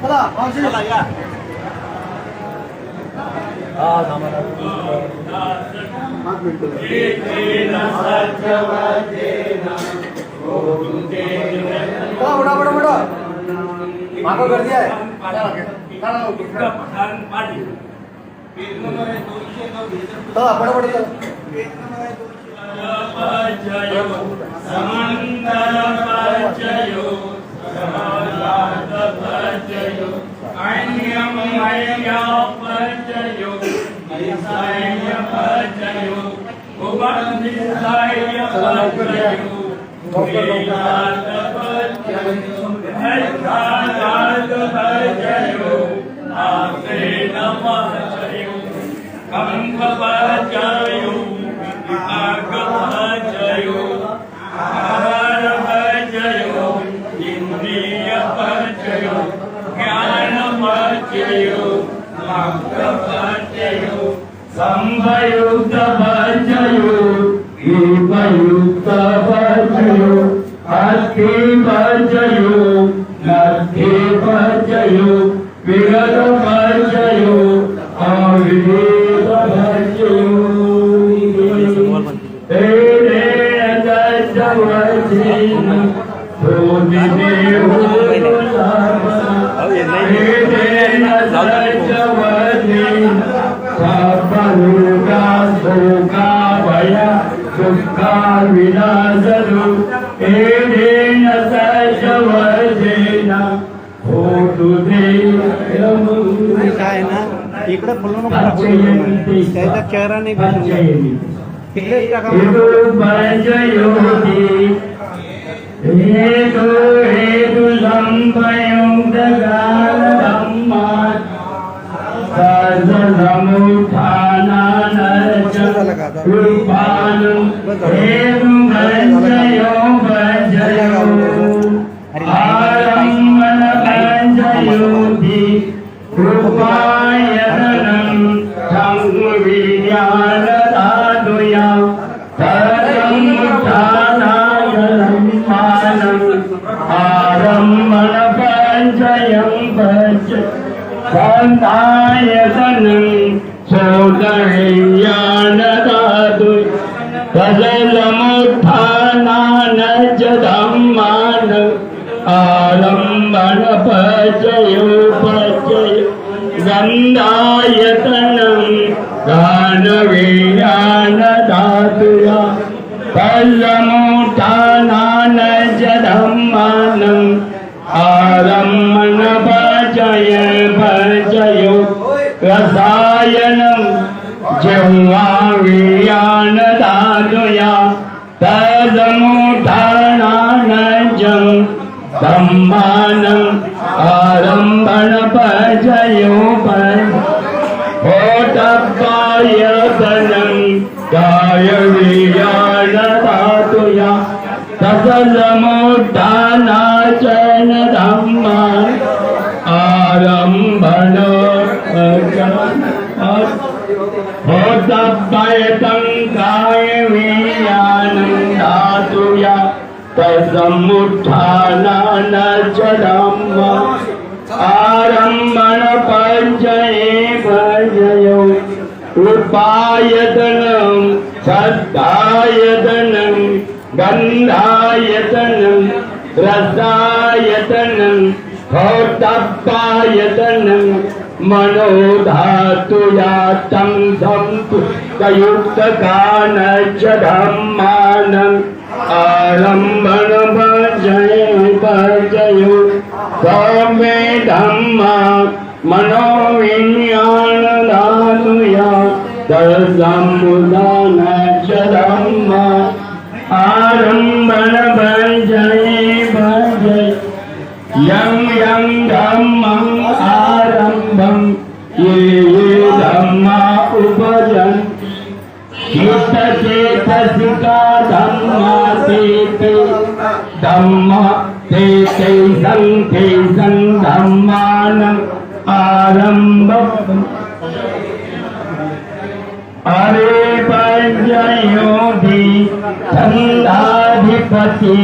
चला चला या बड़ा बड़ा बड़ा मागो कर दिया है चला बड़ा बड़ा चला संभयुक्त भजयो विपयुक्त भजयो अति भजयो नद्धि भजयो विगत भजयो अविवेक भजयो तेरे दशवचन सोदिने सुखा भया दुखा विनाशरु एडेन सशवजेन होतु काय ना इकडे बोलू नको त्याचा चेहरा नाही तिकडेच टाका हेतु हेतु संपयुक्त गान धम्मात् रूपानं हेतु भजयो भजयो आरम्भन भजयोति रूपायतनं संविज्ञानधातुया तदमुत्थानायलम्मानं आरम्भन भजयं भज संधायतनं सोदह्यानदातु तदमुत्थानान च धम्मान आलम्बन भजयो भजय गन्धायतनं गानवीयानदातुया तदमुत्थानान च धम्मानं आलम्बन भजय भजयो रसायनं जिह्वावीयानदातुया तदमुत्थानानजं धम्मानं आरम्भन भजयो होतपायतनं कायवीयानदातुया तदमुत्थानाचन धम्मान आरम्भन होतपायतं कायवीयानं धातुया तदमुत्थानान च धम्मान आरम्भन भजये भजयो रूपायतनं सद्धायतनं गन्धायतनं रसायतनं होतपायतनं मनोधातुया तं संयुक्तगान च धम्मानं आरम्भन भजयो सौम्ये धम्मा मनोविज्ञानधातुया तदमुत्थान च धम्मा आरम्भन भजये भजय यं यं धम्मं आरम्भं ये धम्मा उपजन्ति चित्तचेतसिका धम्मा ते सं धम्मानं आरम्भं अरे भजयोधि छन्दाधिपति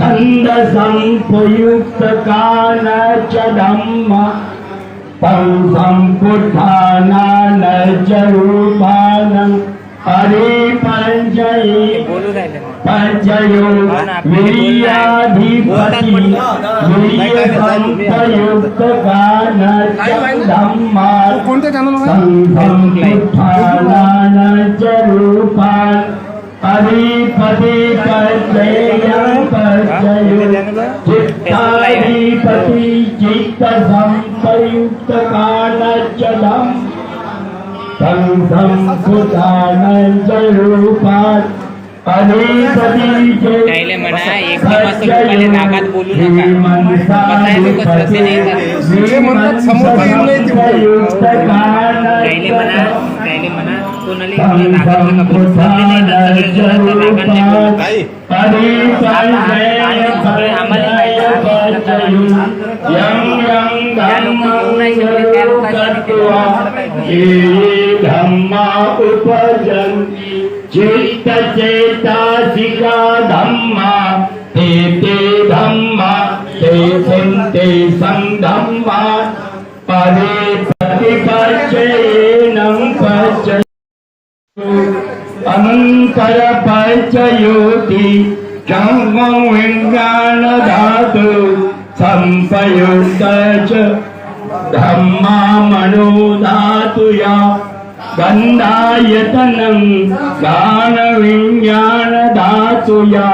छंद संयुक्त कान च धम्म तं संपुठानान च रूपानं हरि पंचयो वीर्याधिपति वीर्य संयुक्त कान च धम्मा संपुठानान च रूपान् अधिपति परचयं परचयो चित्ताधिपति चित्त संयुक्त कानचदं तं संपुटानं च रूपात् अधिपति त्याले म्हणा एकदम असं लोकांना नागात बोलू नका बताय लोक तसे नाही त्याले म्हणा कोणाला नागात नका बोलू तसे नाही नागात नाही बोलू आम्हाला धम्मा उपजन्ति चित्त चेतासिका धम्मा ते धम्मा ते सन्ते संधम्मा परे प्रतिपच्चयेनं पच्चयो अनंतर पच्चयोति जंगम विज्ञान धातु संपयुक्त च धम्मा मनो धातुया गन्धायतनं गान विज्ञान धातुया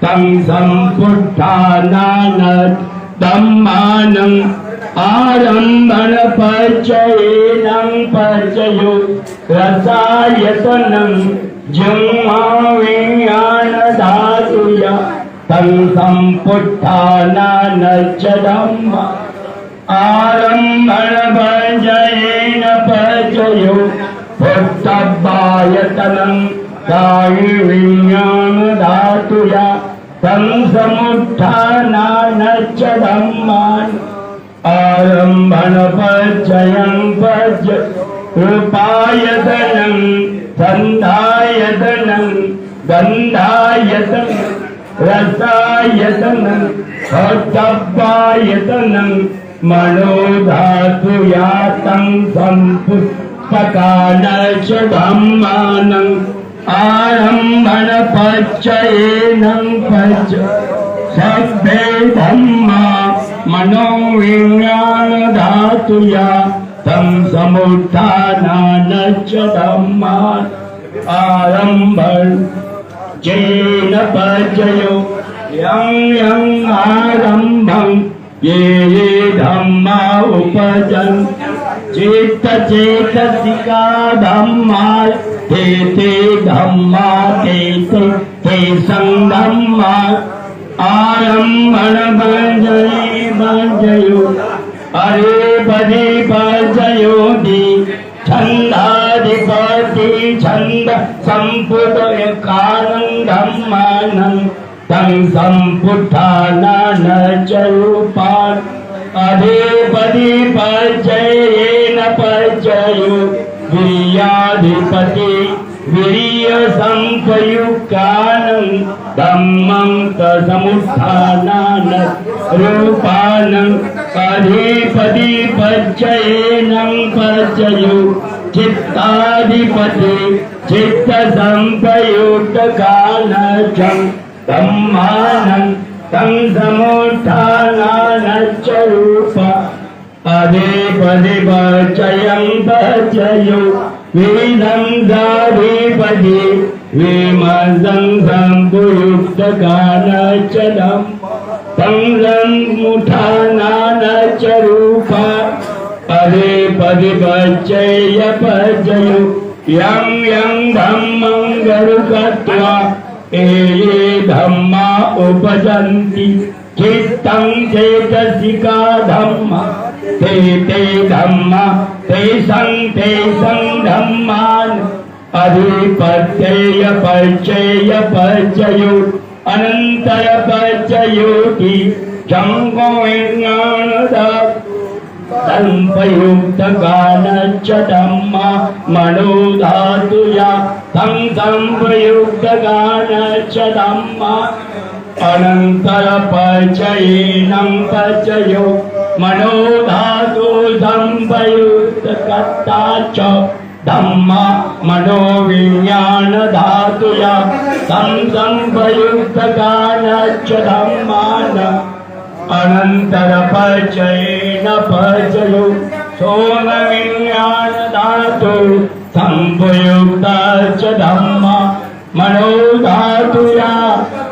तं संपुट्ठानान धम्मानं आरम्भन पच्चयेनं पच्चयो रसायतनं जन्मा विज्ञान धातुया तं संपुट्ठानान च धम्मा आरम्भन पच्चयेन पच्चयो पुट्टब्बायतनं कायि विज्ञान धातुया तं समुत्थानान च धम्मान् आरम्भन पच्चयं पच्च रूपायतनं संधायतनं गन्धायतनं रसायतनं पुट्टब्बायतनं मनो धातुया तं संपुष्पकान च धम्मानं आरम्भन पच्चयेनं पच्च सभ्ये धम्मा मनो विज्ञान धातुया तं समुत्थानान च धम्मान् आरम्भन चेन पच्चयो यं आरम्भं ये धम्मा उपजन् चित्त चेतसिका धम्मा ते धम्मा ते संधम्मा आरम्भन भजयो अरे पदे भजयोति छन्दाधिपति छन्द संपुट कानं धम्मानं तं संपुट्ठानान च रूपान् अधिपति पच्चयेन पच्चयो वीर्याधिपति वीर्य संयुक्तानं धम्मं समुत्थानान रूपानं अधिपति पच्चयेनं पच्चयो चित्ताधिपति चित्त संयुक्त कानचं धम्मानं तं समुत्थानान च रूपा अधिपति पच्चयं पच्चयो विविधं धाधिपति विमर्दं संयुक्त कानचलं तं समुत्थानान च रूपा अधिपति पच्चय पच्चयो यं धम्मं गरुकत्वा ये धम्मा उपजन्ति चित्तं चेतसिका धम्मा ते धम्मा ते संधम्मान् अधिपत्यय पच्चय पच्चयो अनंतर पच्चयोति जंगो विज्ञान संयुक्त गान च धम्मा मनो धातुया तं संयुक्त गान च धम्मा अनंतर पचयेनं पचयो मनोधातु संयुक्त कर्ता च धम्मा मनोविज्ञान धातुया संयुक्त कानच्च धम्मान अनंतर पचयेन पचयो सोम विज्ञान धातु संयुक्त च धम्मा मनोधातुया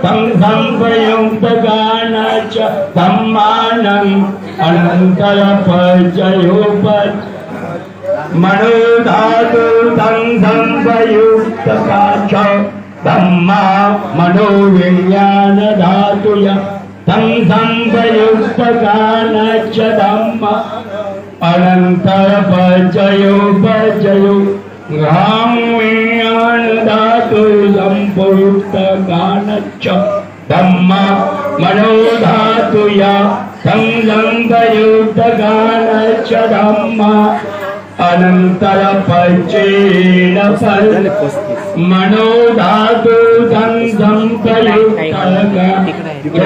संयुक्त कानच्च धम्मानं अनंतर पचयो मनोधातु संयुक्त काच धम्मा मनोविज्ञान धातुया संयुक्त कानच्च धम्मा अनंतर पचयो ग्राम विज्ञान धातु संयुक्त कानच्च धम्मा मनोधातुया संयुक्त कानच्च धम्मा अनंतर पचेन मनोधातु संयुक्त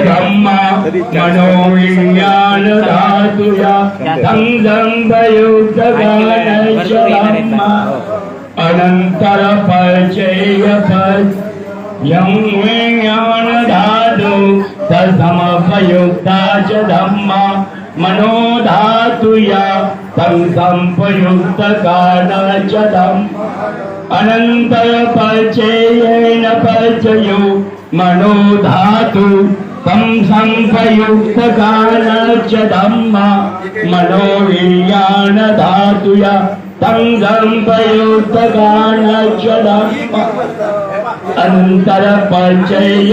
धम्मा मनोविज्ञान धातुया संयुक्त कानच्च धम्मा अनंतर पचेय यं विज्ञान धातु तत्समुपयुक्ता च धम्मा मनोधातुया संयुक्त कानच्च धम्मा अनंतर पचेयेन पचयो मनोधातु संयुक्त कानच्च धम्मा मनोविज्ञान धातुया संयुक्त कानच्च धम्मा अनंतर पचय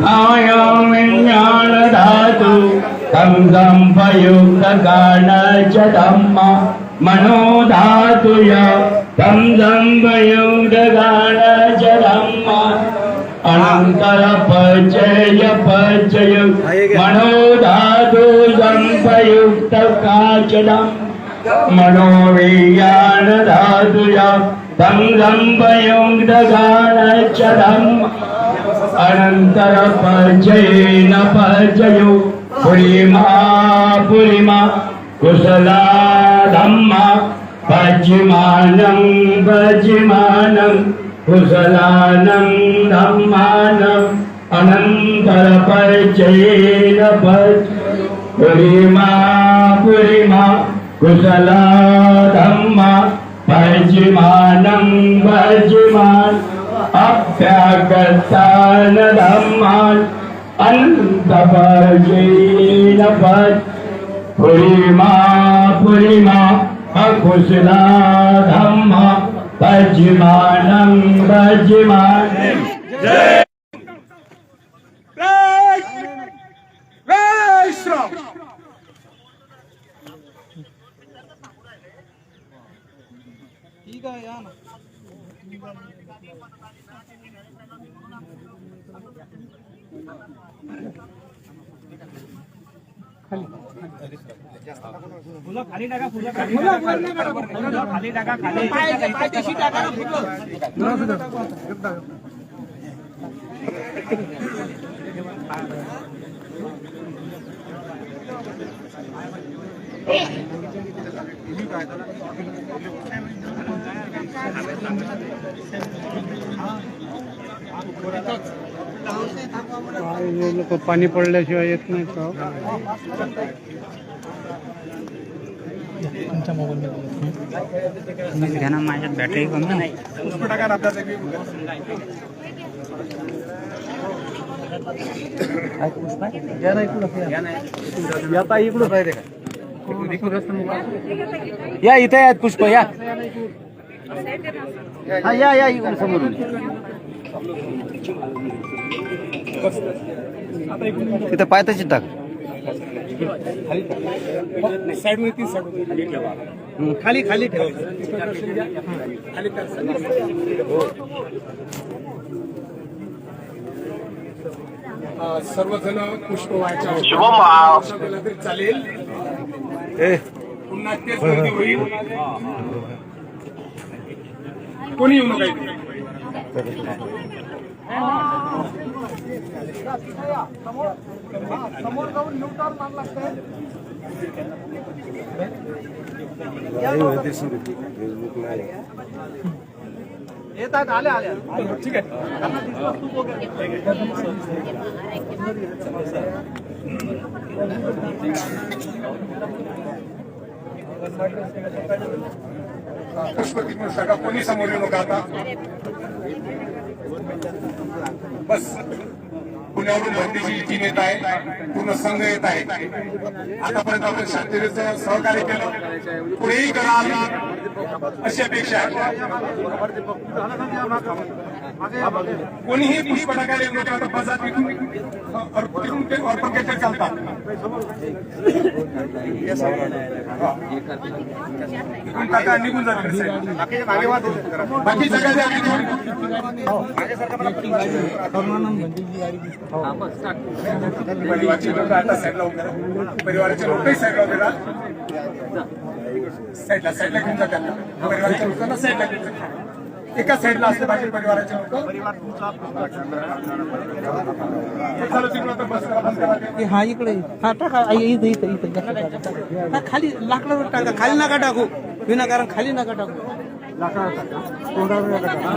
कायं विज्ञान धातु संयुक्त कानच्च धम्मा मनोधातुया संयुक्त कानच्च धम्मा अनंतर पचय मनोधातु संयुक्त काच मनोविज्ञान धातुया संयुक्त कानच्च धम्मा अनंतर पचयेन पचयो पुरिमा कुशला धम्मा पच्यमानं कुशलानं धम्मानं अनंतर पचयेन पुरिमा कुशला धम्मा पच्यमानं अभ्यागतान धम्मान् अनंतपचयेन पुरिमा अकुशला धम्मा पच्यमानं जय ठीक आहे या ना फुलं खाली टाका खाली टाका पायथ्याशी टाका ना फुलं लोक पाणी पडल्याशिवाय येत नाही का घ्या ना माझ्यात बॅटरी कमी नाही या इथे आहेत पुष्प या या इकडून समोरून तिथे पायथ्याशी टाक साइड में 3 साइड खाली खाली ठेवा खाली सर्वजण पुष्प व्हायच्या तरी चालेल पुन्हा तेच गर्दी होईल कोणी येऊ नका समोर जाऊन न्यूटन मान लागतंय. येतात आल्या आल्या ठीक आहे. सगळं कोणी समोर येऊ नका आता. बस पुण्यावरून भरतीची टीम येत आहे, पूर्ण संघ येत आहे. आतापर्यंत आपण शांततेचं सहकार्य केलं, पुढेही कराल अशी अपेक्षा आहे. कोणीही पुष्पटाकाला येऊ नका. आता बजात तिकडून अर्पण केले चालतात. तिकडून टाका निघून जातील. बाकी सगळ्या परिवारचे लोक आता साईडला उभे, परिवाराचे लोकही साईडला उभे राहा. साईडला घेऊन जातात. परिवाराच्या लोकांना साईडला घेऊन जातात. एका साईडला असले पाहिजे परिवाराचे लोक. हा इकडे हा टाका. इथं इथं इथं हा खाली लाकडावर टाका. खाली नका टाकू विनाकारण. खाली नका टाकू. लाकडावर टाका. तोंडावर नका टाकू.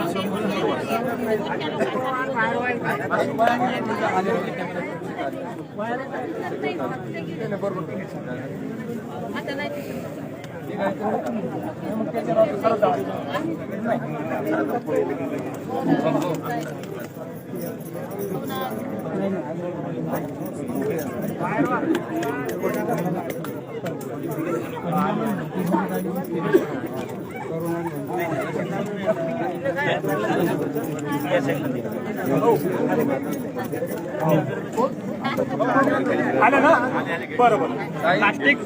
आलं ना बरोबर. प्लास्टिक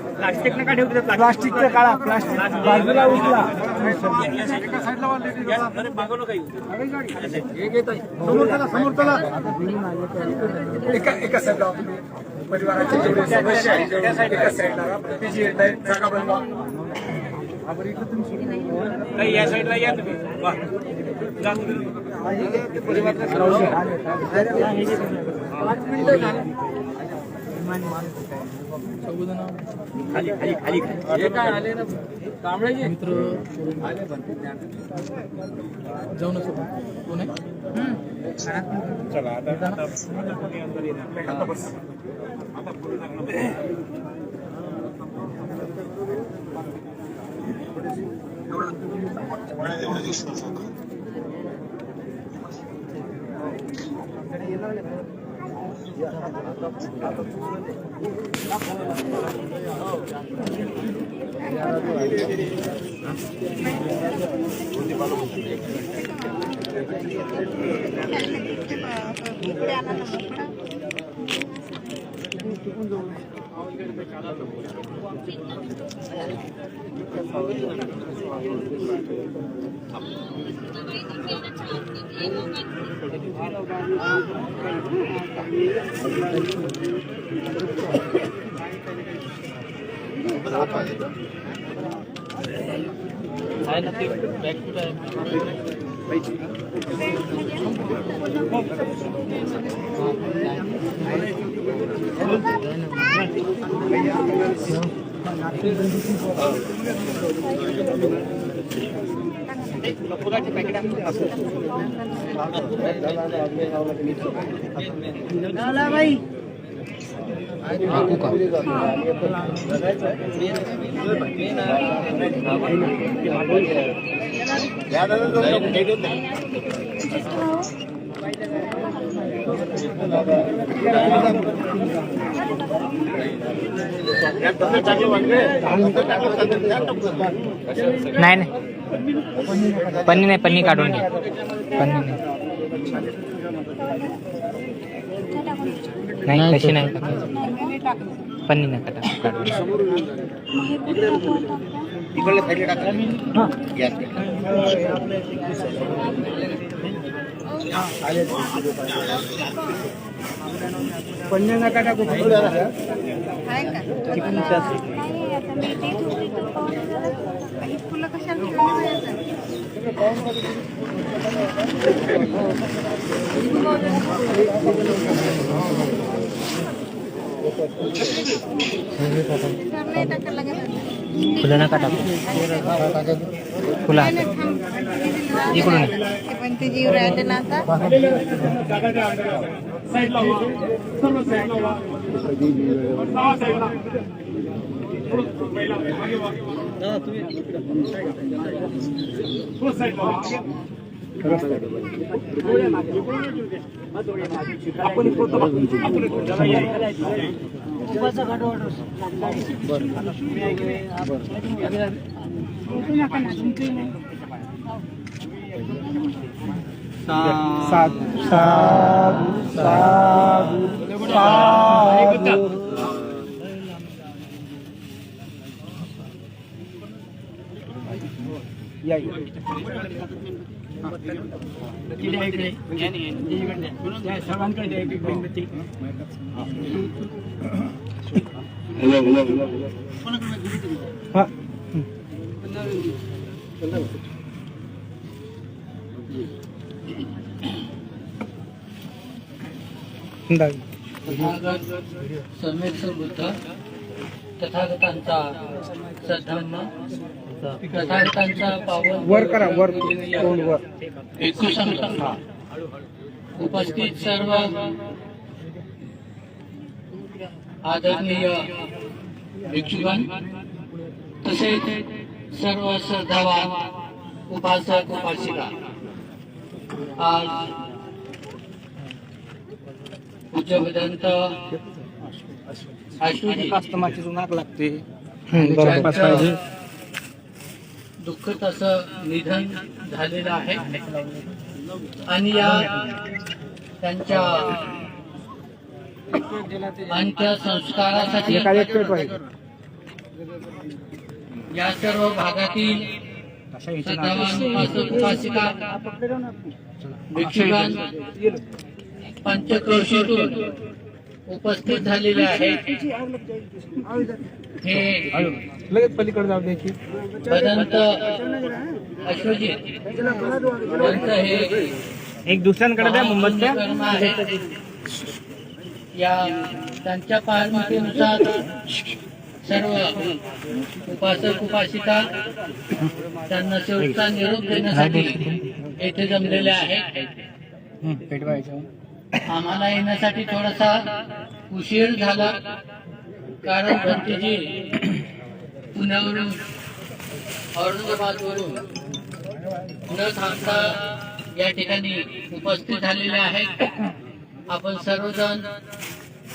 नका ठेवू. प्लास्टिकचं काढा. प्लास्टिक बाजूला उचला. समोर चला. एका साईडला परिवाराचे जेवढे सदस्य आहेत एका साईडला भरतीची येत आहेत. जागा बनवा. या साईडला या तुम्ही. खाली खाली खाली हे काय आले ना कांबळे मित्र जाऊन कोण आहे. चला आता बस. भाई नाही नाही पन्नी नाही. पन्नी काढून घे. पन्नी नाही. नाही कशी नाही. पन्नी नका टाकू. पन्ने नका टाकू. आता मी इथेच होती तर पाहून झालं. ही फुलं कशाला ठेवली पाहिजे? जर नाही टाकायला लागेल आता. फुलं नका टाकू फुला नाही, नाही, थांब. इकडून ये. ते पण ते जीव राहिले ना आता. साईडला व्हा. सर्व साईडला व्हा. सहा साईडला. थोडं पहिला मागे व्हा. थोडं साईडला व्हा. साधू साधू साधू साधू. या हा. सर्वेश्वर बुद्ध तथागतांचा सद्धम्म तथागतांचा पावन वर करा, वर तोंड वर. भिक्खुसंघ उपस्थित सर्व आदरणीय भिक्षुगण तसेच सर्व श्रद्धावान उपासक उपासिका आज पूज्य वेदांत आशुजी कस्टमाची नाक लागते. त्यांचं दुःखद असं निधन झालेलं आहे आणि या त्यांच्या अंत्यसंस्कारासाठी या सर्व भागातील श्रद्धावान उपासक उपासिका भिक्षुगण पंचक्रोशीतून उपस्थित झालेले आहेत. हे लगेच पलीकडे जाऊ द्यायची. भदंत अश्वजित यांचं हे एक दुसऱ्यांकडे द्या मुंबईच्या कर्म आहे. या त्यांच्या पारमितीनुसार सर्व उपासक उपासिका त्यांना शेवटचा निरोप देण्यासाठी येथे जमलेले आहेत. आम्हाला येण्यासाठी थोडासा उशीर झाला कारण भंतीजी पुण्यावरून औरंगाबादवरून न थांबता या ठिकाणी उपस्थित झालेले आहेत. आपण सर्वजण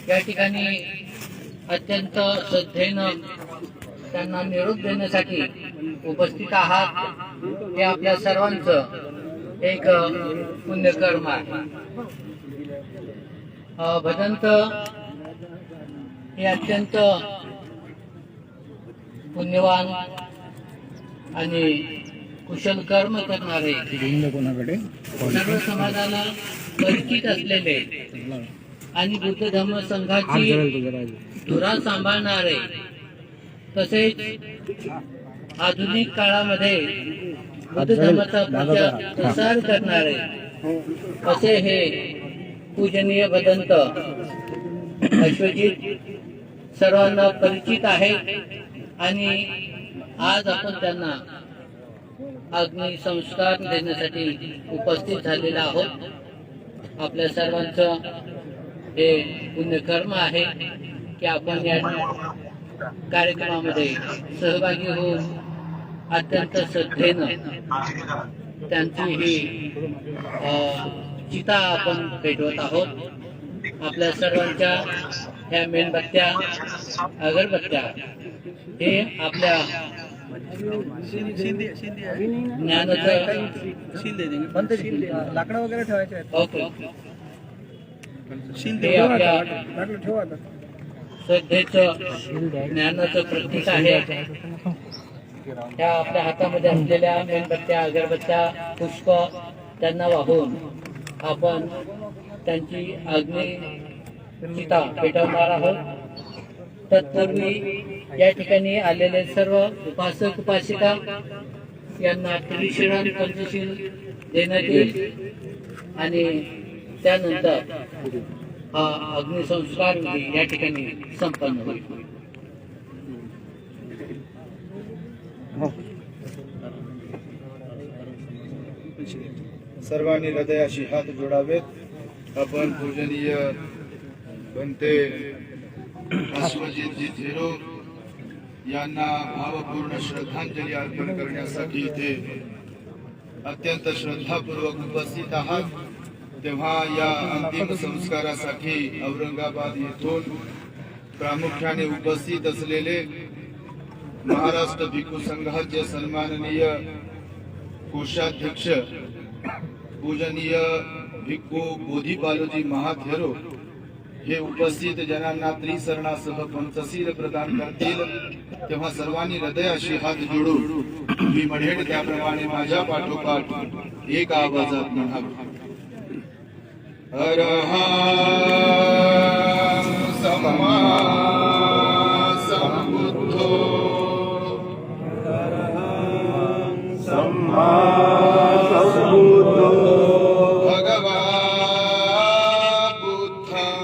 या ठिकाणी अत्यंत श्रद्धेनं त्यांना निरोप देण्यासाठी उपस्थित आहात. हे आपल्या सर्वांचं एक पुण्यकर्म आहे. भदंत हे अत्यंत पुण्यवान आणि कुशल कर्म करणारे सर्व समाजाला परिचित असलेले आणि बुद्ध धर्म संघाची धुरा सांभाळणारे तसेच आधुनिक काळामध्ये बुद्ध धर्माचा प्रसार करणारे असे हे पूजनीय भदंत अश्वजित सर्वांना परिचित आहे आणि आज आपण त्यांना अग्नी संस्कार देण्यासाठी उपस्थित झालेलो आहोत. आपल्या सर्वांचं हे पुण्यकर्म आहे की आपण या कार्यक्रमामध्ये सहभागी होऊन अत्यंत श्रद्धेनं त्यांची ही चिता आपण पेटवत आहोत. आपल्या सर्वांच्या ह्या मेणबत्त्या अगरबत्त्या हे आपल्या ज्ञानाचं लाकडं वगैरे ठेवायचे आहेत. ओके हे आपल्या श्रद्धेचं ज्ञानाचं प्रतीक आहे. त्या आपल्या हातामध्ये असलेल्या मेणबत्त्या अगरबत्त्या पुष्प त्यांना वाहून आपण त्यांची अग्नी चिता पेटवणार आहोत. तत्पूर्वी या ठिकाणी आलेले सर्व उपासक उपासिका यांना त्रिशिरण पंचशील देण्यात येईल आणि त्यानंतर हा अग्निसंस्कार विधी या ठिकाणी संपन्न होईल. सर्वांनी हृदयाशी हात जोडावेत. आपण पूजनीय बनते अश्वजितजी झेरो यांना भावपूर्ण श्रद्धांजली अर्पण करण्यासाठी इथे अत्यंत श्रद्धापूर्वक उपस्थित आहात. तेव्हा या अंतिम संस्कारासाठी औरंगाबाद येथून प्रामुख्याने उपस्थित असलेले महाराष्ट्र भिक्खू संघाचे सन्माननीय कोषाध्यक्ष पूजनीय भिक्खू बोधिपालजी महाथेरो हे उपस्थित जनांना त्रिसरणासह पंचशील प्रदान करतील. तेव्हा सर्वांनी हृदयाशी हात जोडून मी म्हणेन त्याप्रमाणे माझ्या पाठोपाठ एक आवाजात म्हणावे. अरहं सम्मा सम्बुद्धो सम्मा सम्बुद्धो भगवा बुद्धं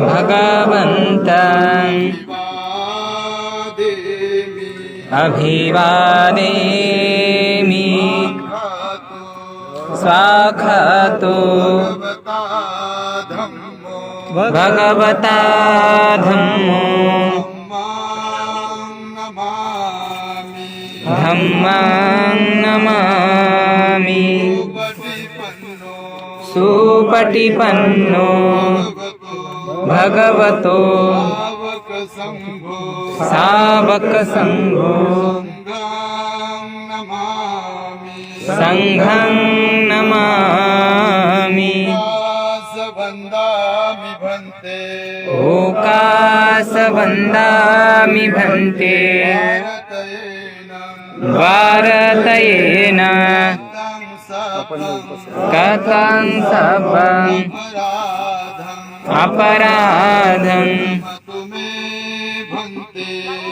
भगवन्तं अभिवादेमि स्वाखतो भगवता धम्मो धम्मां नमामि सुपटिपन्नो भगवतो सावक संघो संघं नमामि ओकास वन्दामि भन्ते भारतयेन कथं सपं अपराधं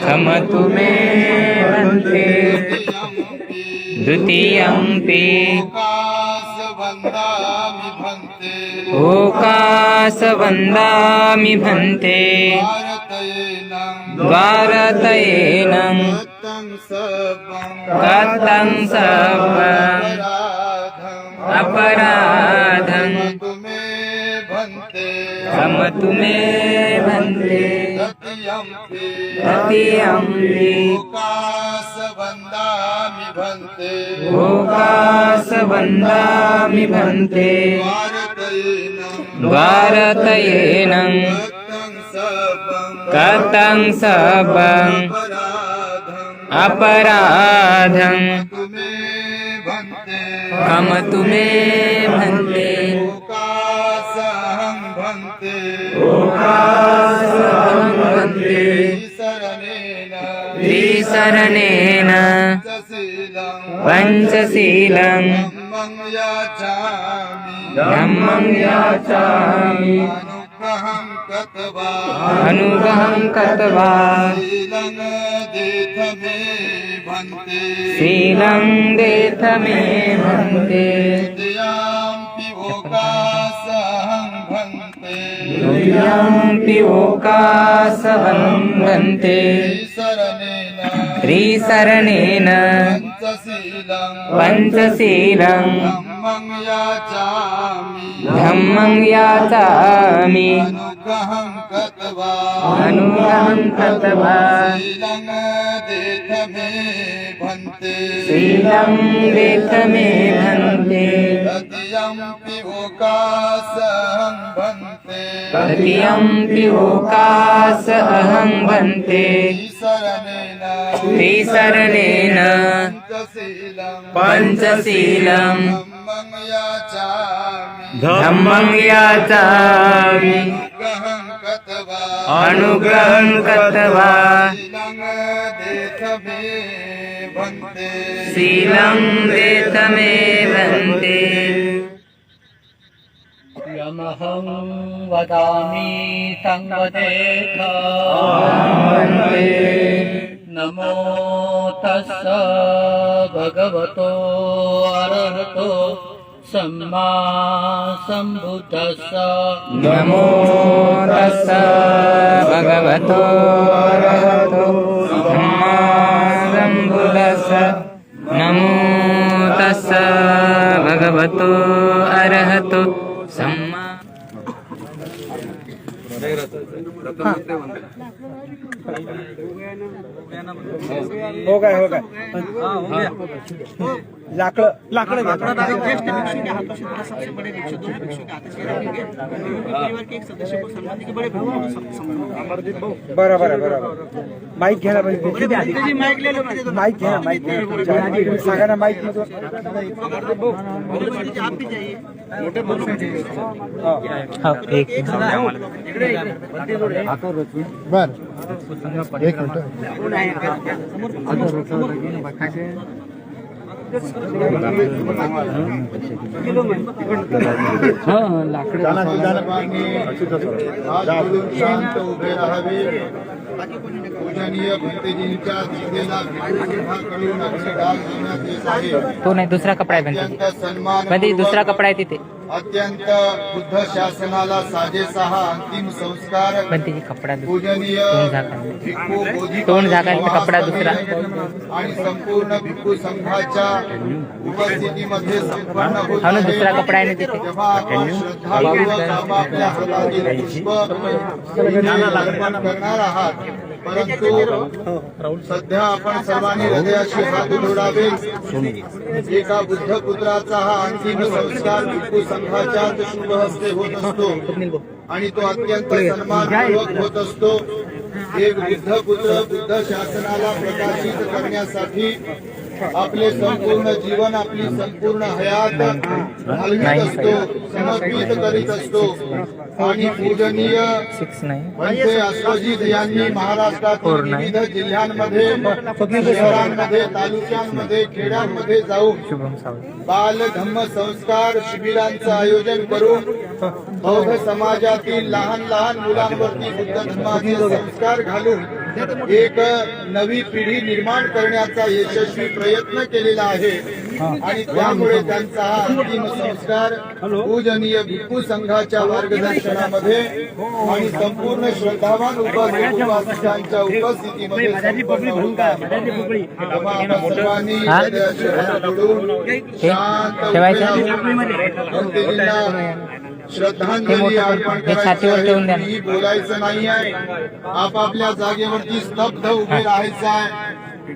क्षमतु मे भन्ते द्वितीयंपि ओकास वन्दामि भन्ते भारतयेनं कथं सपं अपराधं क्षमतु मे भन्ते तृतीयंपि ओकास वन्दामि भन्ते भारतयेनं कथं सपं अपराधं क्षमतु मे भन्ते ओकासहं भन्ते त्रिशरणेन पंचशीलं धम्मं याचामि अनुग्रहं कृत्वा शीलं देथ मे भन्ते द्वितीयंपि ओकासहं भन्ते त्रिशरणेन पंचशीलं धम्मं याचामि अनुग्रहं कृत्वा शीलं देथ मे भन्ते तृतीयंपि ओकास अहं भन्ते त्रिशरणेन पंचशीलं धम्मं याचामि अनुग्रहं कृत्वा शीलं देथ मे भन्ते. यमहं वदामि तं वदेथ नमो तस्स भगवतो अरहतो सम्मा सम्बुद्धस्स नमो तस्स भगवतो अरहतो सम्मा सम्बुद्धस्स नमो तस्स भगवतो अरहतो सम्मा हो काय लाकडं बरोबर माईक घ्या माईक घ्या सांगा ना माईक शांत उभे राहावे. पूजनीय भंतेजींच्या दिंडीला कडून डाग देण्यात येत आहे. तो नाही दुसरा कपडा आहे अत्यंत सन्मान बंदी दुसरा कपडा आहे तिथे अत्यंत बुद्ध शासनाला साजेसा हा अंतिम संस्कार बंदीची कपडा पूजनीय भिक्खू तोंड झाकायचा कपडा दुसरा आणि संपूर्ण भिक्खू संघाच्या उपस्थितीमध्ये संपन्न होत हा ना आहे. दुसरा कपडा आहे ना तिथे तेव्हा आपण श्रद्धापूर्वक आपापल्या हातातील पुष्प अर्पण करणार आहात. परंतु सध्या आपण सर्वांनी हृदयाशी हात जोडावे. एका बुद्ध पुत्राचा हा अंतिम संस्कार भिक्खू संघाच्याच शुभ हस्ते होत असतो आणि तो अत्यंत सन्मानपूर्वक होत असतो. एक बुद्ध पुत्र बुद्ध शासनाला प्रकाशित करण्यासाठी आपले संपूर्ण जीवन आपली संपूर्ण हयात घालवीत असतो, समर्पित करीत असतो. आणि पूजनीय भंते अश्वजित यांनी महाराष्ट्रातील विविध जिल्ह्यांमध्ये शहरांमध्ये तालुक्यांमध्ये खेड्यांमध्ये जाऊन बाल धम्म संस्कार शिबिरांचं आयोजन करून बौद्ध समाजातील लहान लहान मुलांवरती बुद्ध धर्माचे संस्कार घालून एक नवी पिढी निर्माण करण्याचा यशस्वी प्रयत्न केलेला आहे. आणि त्यामुळे त्यांचा हा अंतिम संस्कार पूजनीय भिक्खू संघाच्या मार्गदर्शनामध्ये आणि संपूर्ण श्रद्धावान उपासकांच्या उपस्थितीमध्ये संपन्न होत आहे. आपण सर्वांनी हृदयाशी हात जोडून शांत भंतेजींना श्रद्धांजली अर्पण करायची आहे. मी बोलायचं नाही आहे, आपापल्या जागेवरती स्तब्ध उभे राहायचं आहे.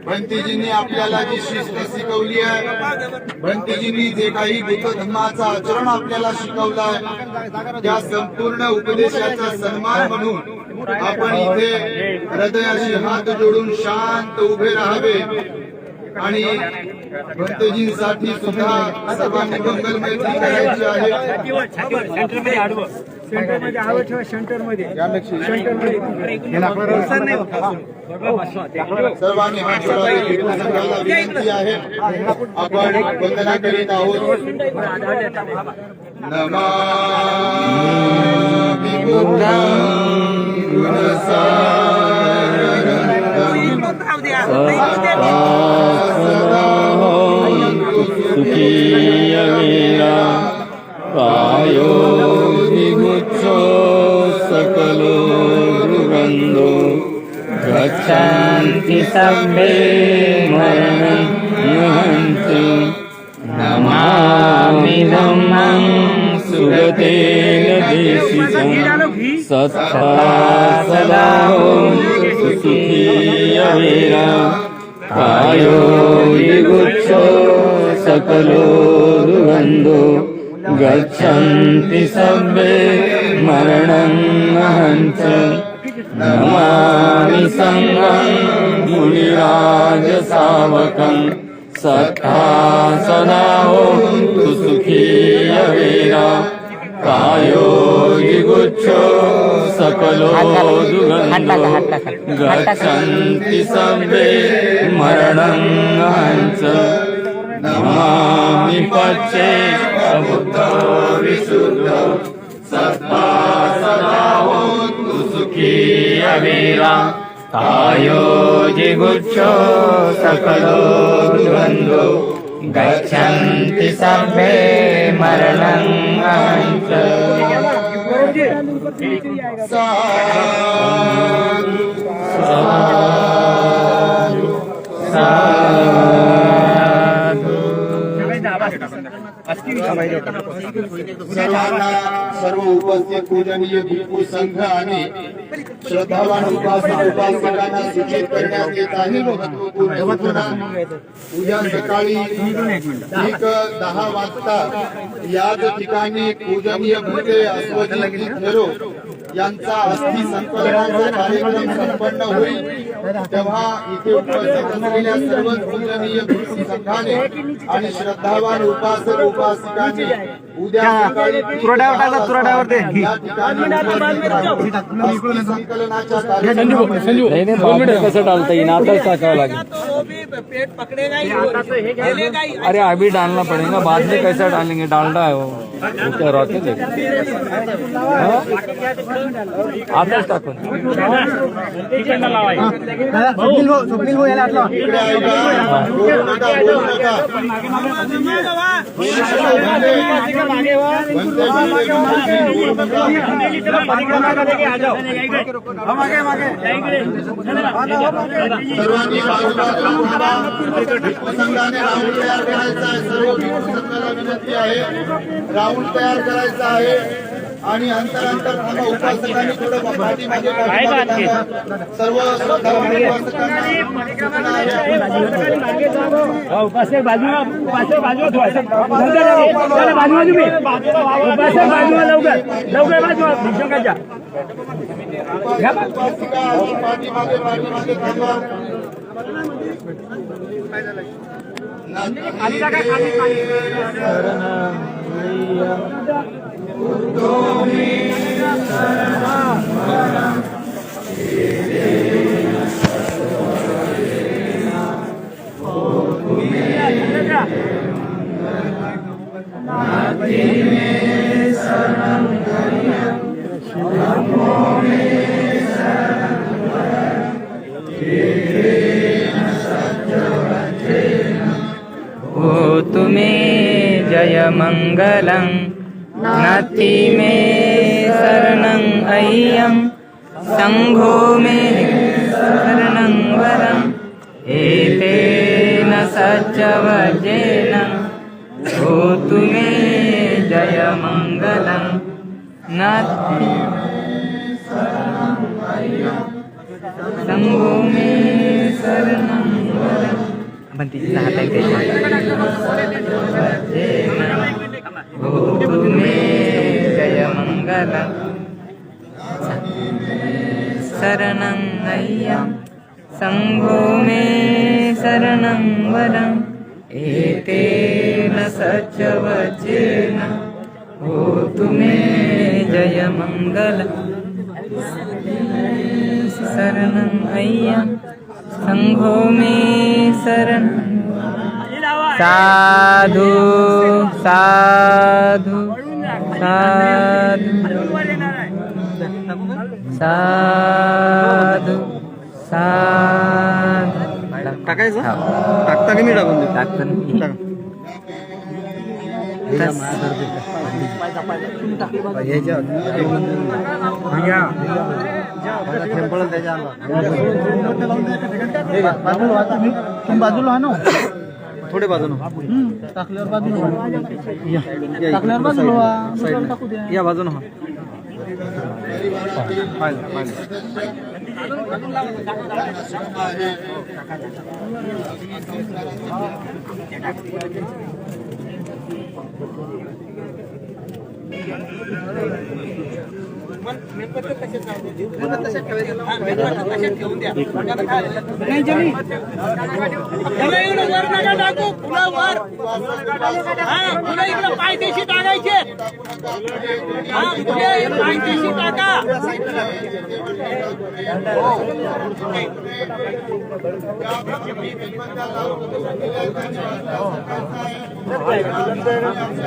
भंतेजींनी आपल्याला जी शिस्त शिकवली आहे, भंतेजींनी जे काही बुद्ध धर्माचं आचरण आपल्याला शिकवलं आहे, त्या संपूर्ण उपदेशाचा सन्मान म्हणून आपण इथे हृदयाशी हात जोडून शांत उभे राहावे. आणि भंतेजींसाठी सुद्धा सर्वांनी मंगलमैत्री करायची आहे. सर्वांनी हात जोडावे. भिक्खू संघाला विनंती आहे, आपण वंदना करीत आहोत. नमामि बुद्धं सुखीयमेरा कायो विमुच्यो सकलो दुरंदो गच्छन्ति सर्वे मरणं नहन्ति नमामि धम्मं सुगतेन देशितं सत्ता सदा होन्तु सुखीयमेरा कायो विमुच्यो सकलो दुरंदो गच्छन्ति सर्वे मरणं नहन्ति नमामि संघं मुनिराज सावकं सत्ता सदा होन्तु सुखीयमेरा कायो विमुच्यो सकलो दुरंदो गच्छन्ति सर्वे मरणं नहन्ति नमामि पच्चे बुद्धो विशुद्धो सत्ता सदा होतु सुखी अवीरा कायो जिगुच्छो सकलो द्वन्द्वो गच्छन्ति सर्वे मरणं अहञ्च साधु सर्व उपस्थित पूजनीय भिक्खू संघ आणि श्रद्धावान उपासकांना सूचित करण्यात येत आहे उद्या सकाळी ठीक 10 वाजता याच ठिकाणी पूजनीय भूते अश्वजी थेरो यांचा अस्थि संकलनाचा कार्यक्रम संपन्न होईल तेव्हा इथे उपस्थित असलेल्या सर्व पूजनीय भिक्खू संघाने आणि श्रद्धावान उपासक उपासिकांनी उद्या सकाळी या ठिकाणी अस्थि संकलनाच्या कार्यक्रमात कसं डालता येईल आताच टाकावं लागेल पेट पकड़ेगा ही जलेगा ही। अरे अभी डालना पड़ेगा बाद में कैसा डालेंगे डालडा है वो क्या रॉकेट है आताच टाकून स्वप्नील हो याला आटला इकडे ऐका, बोलू नका, बोलू नका. सर्वांनी बाजूबाजूला थांबा. भिक्खू संघाने राऊंड तयार करायचा आहे. सर्व भिक्खू संघाला विनंती आहे राऊंड तयार करायचा आहे आणि अंतर थांबा. उपासकांनी थोडं पाठीमागे सर्व श्रद्धावान उपासकांना सूचना आहे. उपासक बाजूला उपासक बाजूला लवकर बाजूला भिक्षकाच्या उपासिका पाठीमागे थांबा. हो तुम्हें जय मंगलं नाति में शरणं अय्यं संघो में शरणं वरं एतेन सच्चवजेन हो तुम्हें जय मंगलं नाति संघो में शरणं वरं जय मंगल शरणं अय्यं संघो मे शरणं वरं एतेन सच्चवचेन हो तुम्हें जय मंगल शरणं अय्यं संघो मे शरण साधु साधु साधु साधु साधु टाकायचं टाकता की मी टाकून देऊ टाकतो बाजूला ना थोडे बाजूला टाकल्यावर बाजूला टाकू द्या या बाजूला पायदेशी टाकायचे पायदेशी टाका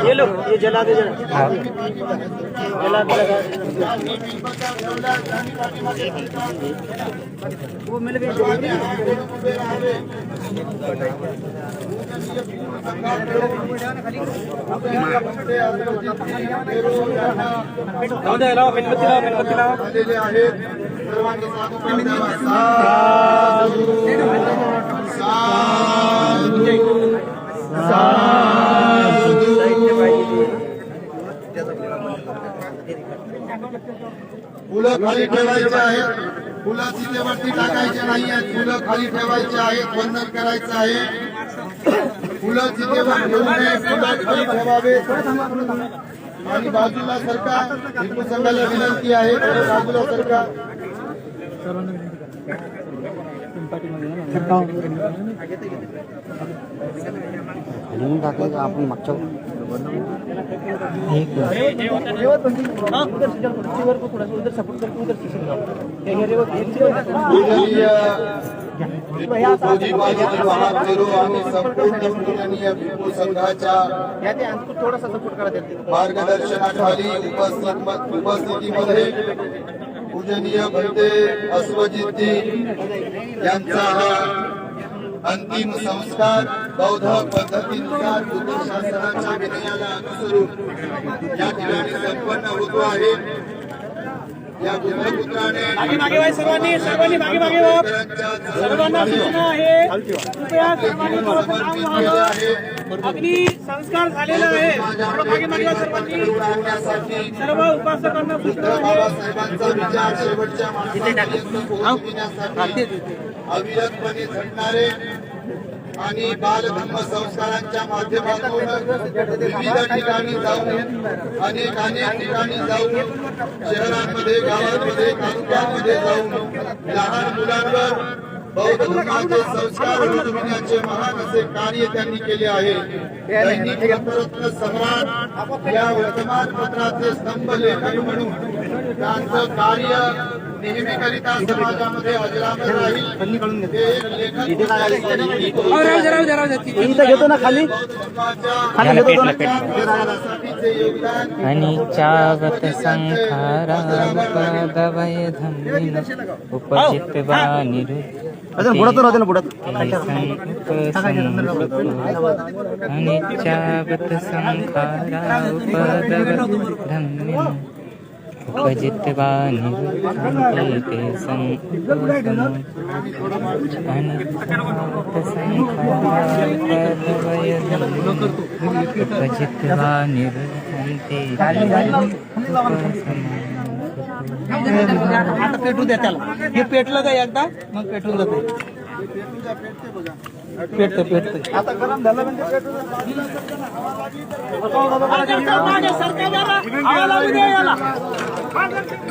ये लो, ये जला दे जरा। जला दे वो मिल गई। आलेले आहेत सर्वांनी फुलं खाली ठेवायचे आहेत, फुलं तिथे वरती टाकायचे नाही आहेत, फुलं खाली ठेवायचे आहेत, वंदन करायचं आहे। फुलं तिथे वर ठेवू नये, फुलं खाली ठेवावे आणि बाजूला सरका। हिंदू संघाला विनंती आहे, बाजूला सरका। आपण मागच्या मार्गदर्शनाखाली उपस्थितीमध्ये पूजनीय भंते अश्वजितजी यांचा हा अंतिम संस्कार बौद्ध पद्धतीनुसार बुद्ध शासनाच्या विनयाला अनुसरून या ठिकाणी संपन्न होतो आहे। या बुद्धपुत्राने सर्वांनी मागे सर्वांना सूचना आहे, कृपया सर्वांनी अग्नी संस्कार झालेला आहे। सर्व उपासकांना सूचना आहे, बाबासाहेबांचा विचार शेवटच्या माणसापर्यंत पोहोचविण्यासाठी अविरतपणे झटणारे आणि बालधर्म संस्कारांच्या माध्यमातून विविध ठिकाणी जाऊन अनेक ठिकाणी जाऊन शहरांमध्ये, गावांमध्ये, तालुक्यांमध्ये जाऊन लहान मुलांवर बौद्ध धर्माचे संस्कार रुजविण्याचे महान असे कार्य त्यांनी केले आहे। दैनिक रत्न सम्राट या वर्तमानपत्राचे स्तंभ लेखक म्हणून त्यांचं कार्य नेहमीकरिता समाजामध्ये अजरामर राहील। घेतो ना खाली अनिचावत संखारा उपदवय धम्मिन उपजित्वा अनिचावत संखारा उपदवय धम्मिन उपजित्वा निरुद्धन्ते ते उपजित्वा निरुद्धन्ते आता पेटू द्या त्याला। हे पेटलं का एकदा मग पेटून जाते, पेटतं आता गरम झालं म्हणजे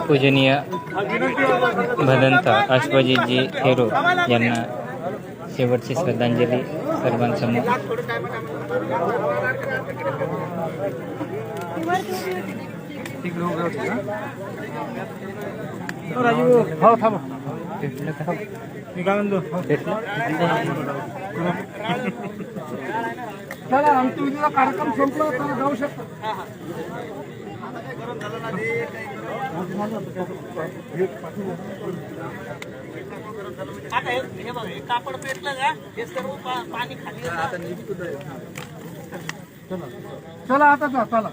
पूजनीय भदंत अश्वजितजी थेरो यांना शेवटची श्रद्धांजली सर्वांसमोर। हो थांबा, पेटलं का? मी काय म्हणतो पेटलं। चला आमच्या उद्या कार्यक्रम संपला तर जाऊ शकतो। आता हे बघा, हे कापड पेटलं का हे सर्व पाणी खाली चला आता जा चला।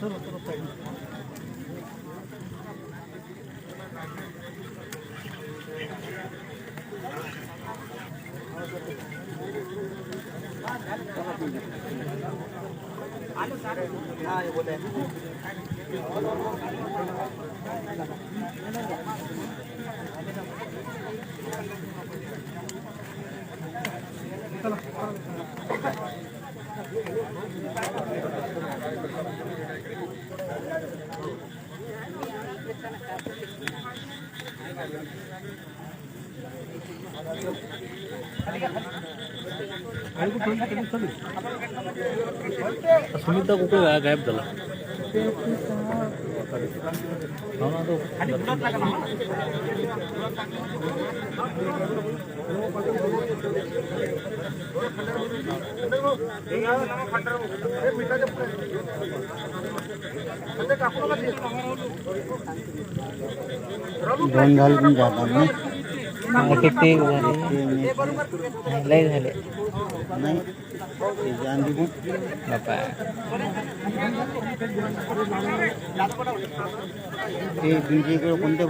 सुनीता कुठे गायब झाला? दोन झाले पण जातात नाही किती लय झाले नाही बापा ते तुमच्या इकडे कोणते